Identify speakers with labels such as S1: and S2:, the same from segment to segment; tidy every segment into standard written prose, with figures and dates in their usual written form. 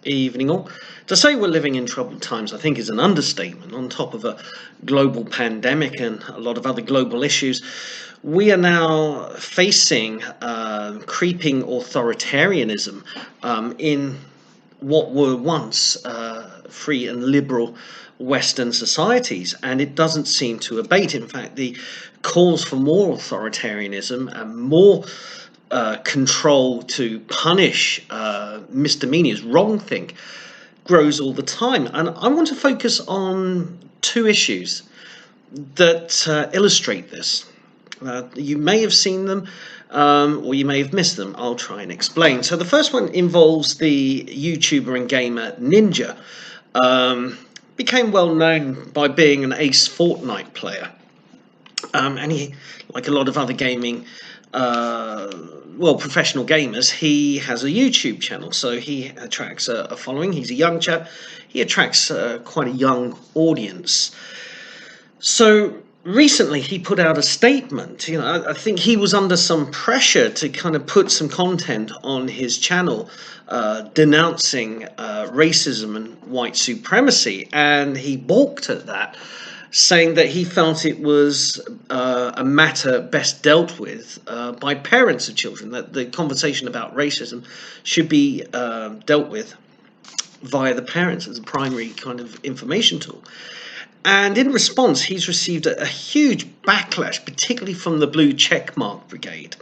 S1: Evening all. To say we're living in troubled times, I think, is an understatement. On top of a global pandemic and a lot of other global issues, we are now facing creeping authoritarianism in what were once free and liberal Western societies, and it doesn't seem to abate. In fact, the calls for more authoritarianism and more control to punish misdemeanors, wrongthink, grows all the time. And I want to focus on two issues that illustrate this. You may have seen them or you may have missed them. I'll try and explain. So the first one involves the YouTuber and gamer Ninja. Became well known by being an ace Fortnite player. And he, like a lot of other gaming professional gamers, he has a YouTube channel, so he attracts a following. He's a young chap. He attracts quite a young audience. So recently he put out a statement. I think he was under some pressure to kind of put some content on his channel denouncing racism and white supremacy, and he balked at that, saying that he felt it was a matter best dealt with by parents of children, that the conversation about racism should be dealt with via the parents as a primary kind of information tool. And in response, he's received a huge backlash, particularly from the Blue Checkmark Brigade,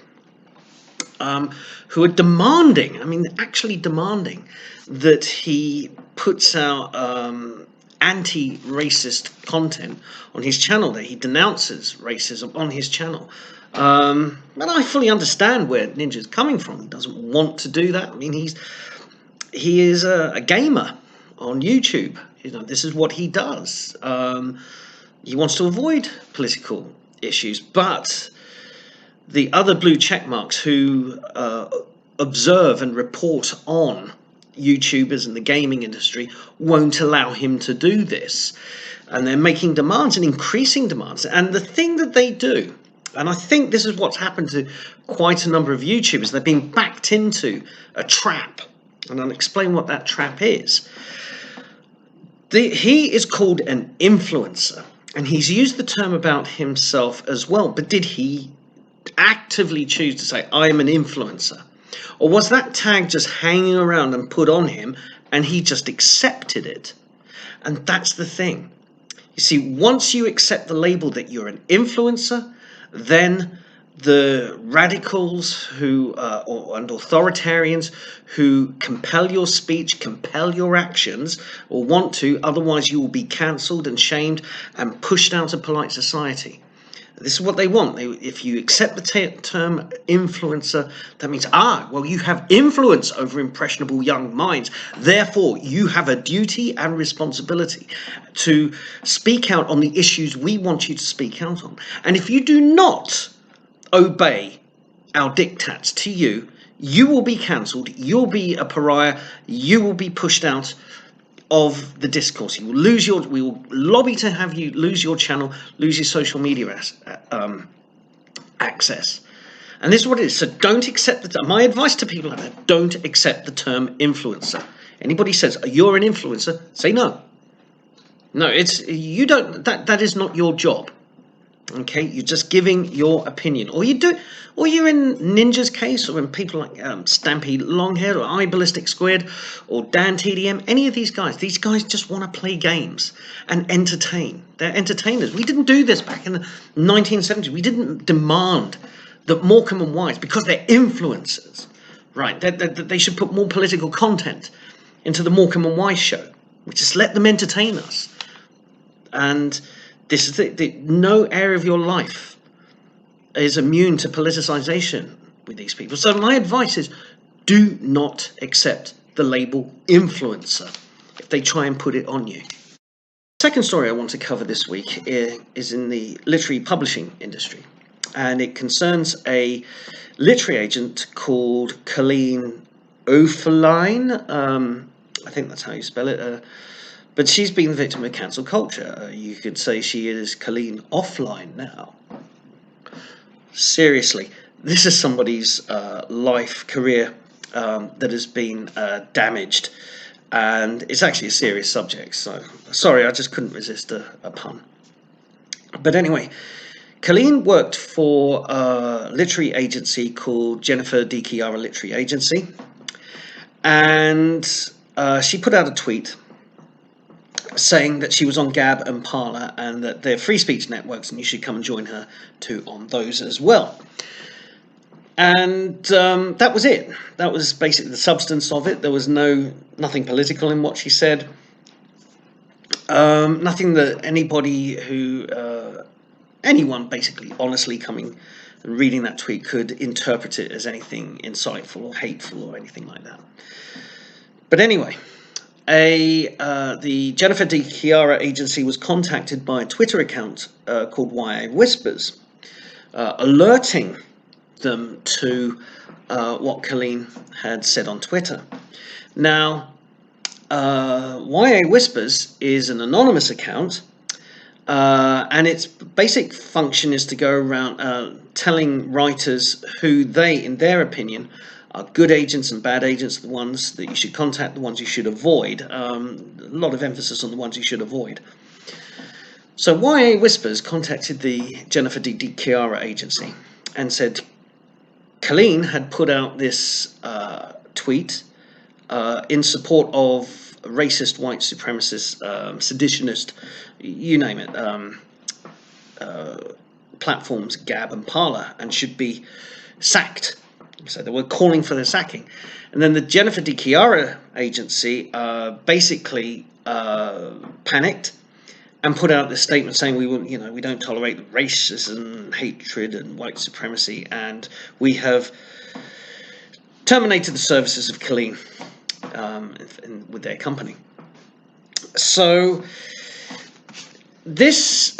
S1: who are demanding, actually demanding, that he puts out anti-racist content on his channel, that he denounces racism on his channel. And I fully understand where Ninja's coming from. He doesn't want to do that. He is a gamer on YouTube. This is what he does. He wants to avoid political issues, but the other blue checkmarks who observe and report on YouTubers and the gaming industry won't allow him to do this, and they're making demands and increasing demands. And the thing that they do, and I think this is what's happened to quite a number of YouTubers, they've been backed into a trap, and I'll explain what that trap is. He is called an influencer, and he's used the term about himself as well, but did he actively choose to say, I am an influencer? Or was that tag just hanging around and put on him and he just accepted it? And that's the thing. You see, once you accept the label that you're an influencer, then the radicals and authoritarians who compel your speech, compel your actions, or want to, otherwise you will be cancelled and shamed and pushed out of polite society. This is what they want. If you accept the term influencer, that means, you have influence over impressionable young minds. Therefore, you have a duty and responsibility to speak out on the issues we want you to speak out on. And if you do not obey our diktats to you, you will be cancelled, you'll be a pariah, you will be pushed out of the discourse. You will we will lobby to have you lose your channel, lose your social media access. And this is what it is. So don't accept my advice to people like that, don't accept the term influencer. Anybody says you're an influencer, say no. No, that is not your job. Okay, you're just giving your opinion, or you're in Ninja's case, or in people like Stampy Longhair, or iBallistic Squid, or Dan TDM. Any of these guys just want to play games and entertain. They're entertainers. We didn't do this back in the 1970s. We didn't demand that Morecambe and Wise, because they're influencers, right? That they should put more political content into the Morecambe and Wise show. We just let them entertain us. And this is no area of your life is immune to politicization with these people. So my advice is, do not accept the label influencer if they try and put it on you. The second story I want to cover this week is in the literary publishing industry, and it concerns a literary agent called Colleen Oefelein. I think that's how you spell it. But she's been the victim of cancel culture. You could say she is Colleen Oefelein now. Seriously, this is somebody's life, career that has been damaged. and it's actually a serious subject. So sorry, I just couldn't resist a pun. But anyway, Colleen worked for a literary agency called Jennifer D. Chiara Literary Agency, and she put out a tweet saying that she was on Gab and Parler and that they're free speech networks and you should come and join her too on those as well. And that was it. That was basically the substance of it. There was nothing political in what she said. Nothing that anyone basically honestly coming and reading that tweet could interpret it as anything insightful or hateful or anything like that. But anyway, the Jennifer D. Chiara agency was contacted by a Twitter account called YA Whispers, alerting them to what Colleen had said on Twitter. Now, YA Whispers is an anonymous account, and its basic function is to go around telling writers who they, in their opinion, are good agents and bad agents, the ones that you should contact, the ones you should avoid. A lot of emphasis on the ones you should avoid. So YA Whispers contacted the Jennifer D. Chiara agency and said Colleen had put out this tweet in support of racist, white supremacist, seditionist, you name it, platforms, Gab and Parler, and should be sacked. So they were calling for their sacking. And then the Jennifer D. Chiara agency basically panicked and put out this statement saying we don't tolerate racism, hatred, and white supremacy, and we have terminated the services of Colleen with their company. So this is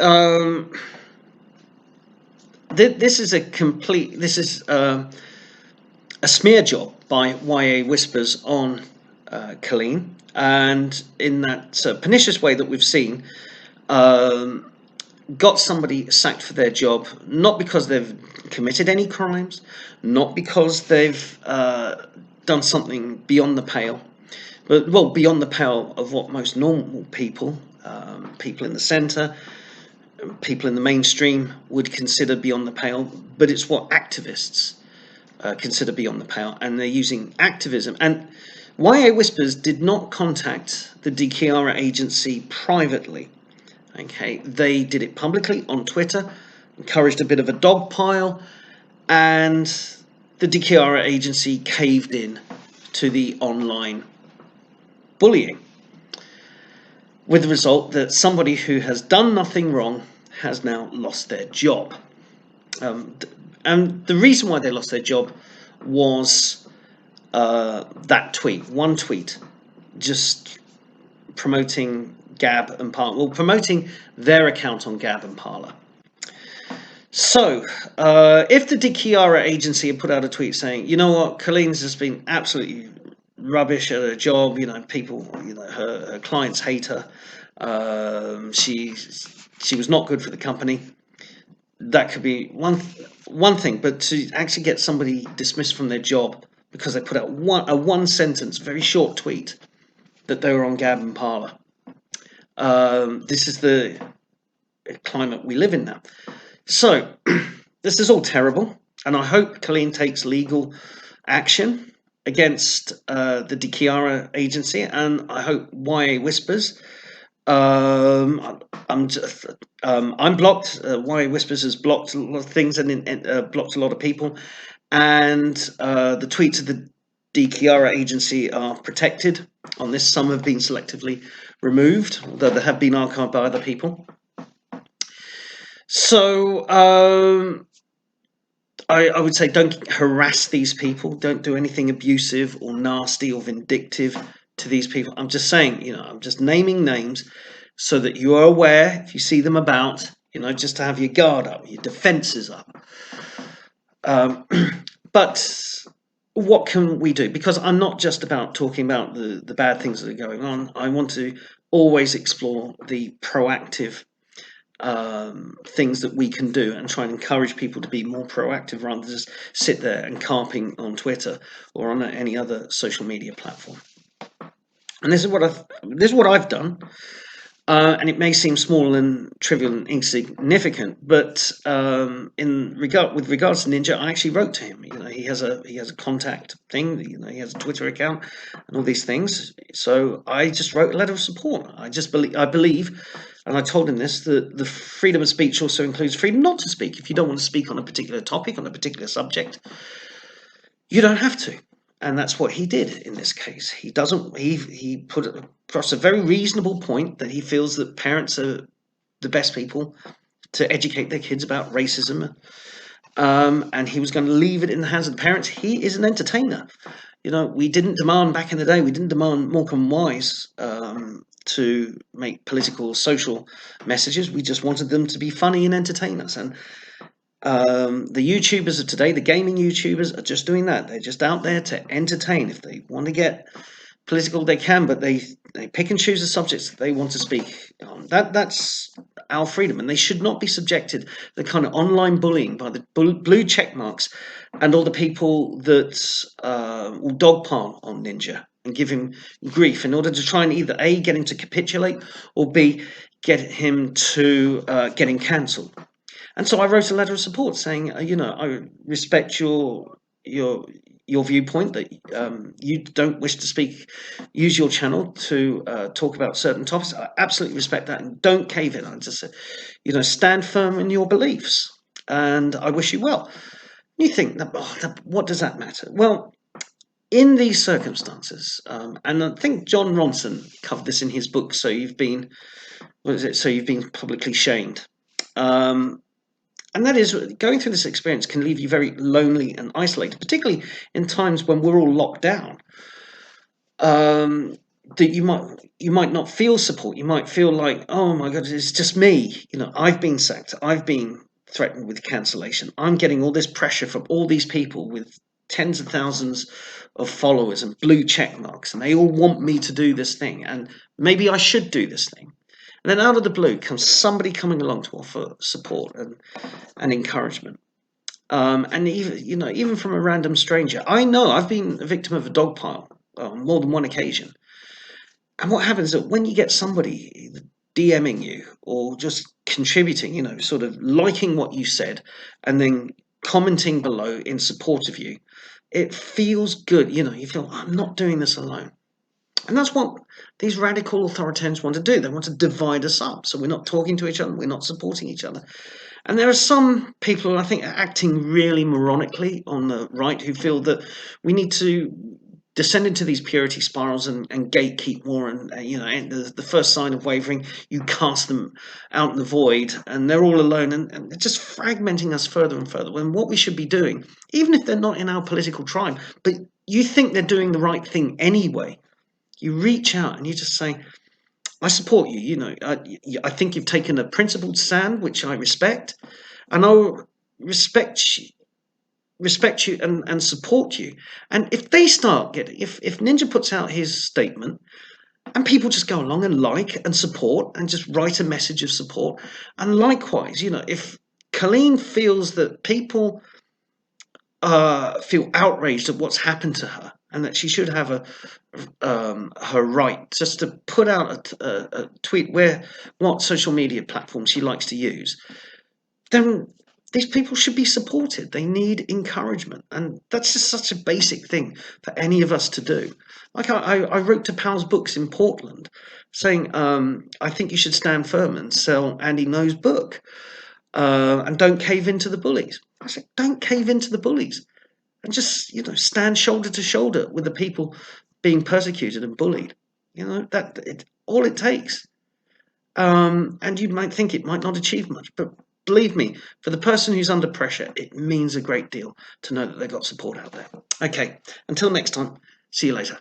S1: a smear job by YA Whispers on Colleen, and in that pernicious way that we've seen, got somebody sacked for their job, not because they've committed any crimes, not because they've done something beyond the pale, but beyond the pale of what most normal people, people in the centre, people in the mainstream would consider beyond the pale, but it's what activists consider beyond the pale, and they're using activism. And YA Whispers did not contact the D. Chiara agency privately. Okay, they did it publicly on Twitter, encouraged a bit of a dog pile, and the D. Chiara agency caved in to the online bullying, with the result that somebody who has done nothing wrong has now lost their job. And the reason why they lost their job was that tweet, one tweet, just promoting Gab and Parler, promoting their account on Gab and Parler. So, if the D. Chiara agency had put out a tweet saying, you know what, Colleen's has been absolutely rubbish at her job, people, her clients hate her, she was not good for the company, that could be one thing. But to actually get somebody dismissed from their job because they put out a one sentence, very short tweet that they were on Gab and Parler. This is the climate we live in now. So this is all terrible, and I hope Colleen takes legal action against the D. Chiara agency, and I hope YA Whispers. I'm blocked. YA Whispers has blocked a lot of things and blocked a lot of people, and the tweets of the D. Chiara agency are protected on this. Some have been selectively removed, although they have been archived by other people. So I would say don't harass these people. Don't do anything abusive or nasty or vindictive to these people. I'm just saying, I'm just naming names so that you are aware if you see them about, just to have your guard up, your defences up. But what can we do? Because I'm not just about talking about the bad things that are going on. I want to always explore the proactive things that we can do and try and encourage people to be more proactive rather than just sit there and carping on Twitter or on any other social media platform. And this is what I've done. And it may seem small and trivial and insignificant, but with regards to Ninja, I actually wrote to him. He has a contact thing. He has a Twitter account and all these things. So I just wrote a letter of support. I believe, and I told him this, that the freedom of speech also includes freedom not to speak. If you don't want to speak on a particular topic, on a particular subject, you don't have to. And that's what he did in this case. He doesn't. He put across a very reasonable point that he feels that parents are the best people to educate their kids about racism, and he was going to leave it in the hands of the parents. He is an entertainer. We didn't demand back in the day. We didn't demand Morecambe Wise to make political, social messages. We just wanted them to be funny and entertain us. And the YouTubers of today, the gaming YouTubers, are just doing that. They're just out there to entertain. If they want to get political, they can, but they pick and choose the subjects that they want to speak on. That's our freedom, and they should not be subjected to the kind of online bullying by the blue check marks and all the people that will dogpile on Ninja and give him grief in order to try and either A, get him to capitulate, or B, get him to get him cancelled. And so I wrote a letter of support saying, I respect your viewpoint that you don't wish to use your channel to talk about certain topics. I absolutely respect that, and don't cave in. I just said, stand firm in your beliefs, and I wish you well. You think, what does that matter? Well, in these circumstances, and I think John Ronson covered this in his book. So you've been publicly shamed. And that is, going through this experience can leave you very lonely and isolated, particularly in times when we're all locked down. That you might not feel support. You might feel like, oh my God, it's just me. I've been sacked. I've been threatened with cancellation. I'm getting all this pressure from all these people with tens of thousands of followers and blue check marks, and they all want me to do this thing, and maybe I should do this thing. And then out of the blue comes somebody coming along to offer support and encouragement. And even from a random stranger. I know I've been a victim of a dog pile on more than one occasion. And what happens is that when you get somebody DMing you or just contributing, sort of liking what you said and then commenting below in support of you, it feels good. You feel, I'm not doing this alone. And that's what these radical authoritarians want to do. They want to divide us up. So we're not talking to each other, we're not supporting each other. And there are some people who I think are acting really moronically on the right who feel that we need to descend into these purity spirals and gatekeep more. And, the first sign of wavering, you cast them out in the void and they're all alone. And they're just fragmenting us further and further. When what we should be doing, even if they're not in our political tribe, but you think they're doing the right thing anyway, you reach out and you just say, I support you. I think you've taken a principled stand, which I respect, and I'll respect you and support you. And if they start if Ninja puts out his statement and people just go along and like and support and just write a message of support, and likewise, if Colleen feels that people feel outraged at what's happened to her and that she should have her right just to put out a tweet what social media platform she likes to use, then these people should be supported. They need encouragement, and that's just such a basic thing for any of us to do. Like I wrote to Pal's Books in Portland saying, I think you should stand firm and sell Andy No's book, and don't cave into the bullies. I said, don't cave into the bullies, and just stand shoulder to shoulder with the people being persecuted and bullied. All it takes. And you might think it might not achieve much, but believe me, for the person who's under pressure, it means a great deal to know that they've got support out there. Okay, until next time, see you later.